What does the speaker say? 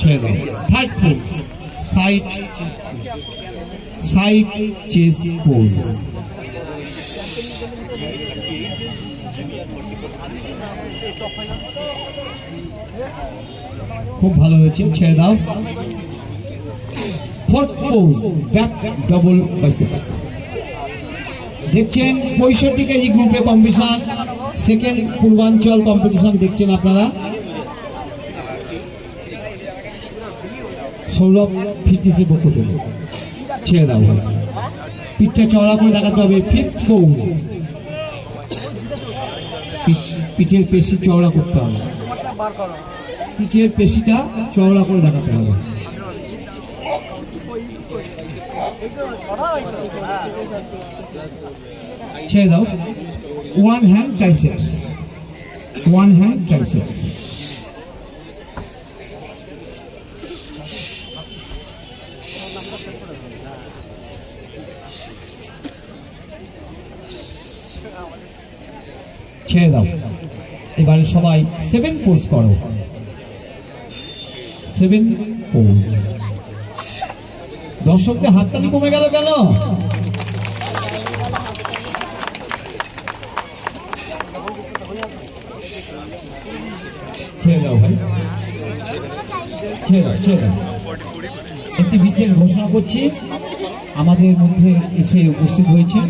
ছেড়ে দাও। Third pose, side chest pose. খুব ভালো হয়েছে, ছেড়ে দাও। Fourth pose, back double biceps. দেখছেন 65 কেজি গ্রুপে কম্পিটিশন, সেকেন্ড পূর্বাঞ্চল কম্পিটিশন দেখছেন আপনারা। সৌরভ ফিটনেসের পক্ষ থেকে। ছেড়ে দাও ভাই, পিঠটা চওড়া করে দেখাতে হবে। ফিফথ পোজ, পিঠের পেশি চওড়া করতে হবে, পিঠের পেশিটা চওড়া করে দেখাতে হবে। ছেড়ে দাও। One hand triceps, one hand triceps. ছেড়ে দাও। এবারে সবাই 7 পোজ করো, 7 পোজ। দর্শকদের হাততালি কমে গেল কেন? ছেড়ে দাও ভাই, ছেড়ে দাও, ছেড়ে দাও। একটি বিশেষ ঘোষণা করছি, আমাদের মধ্যে এসে উপস্থিত হয়েছে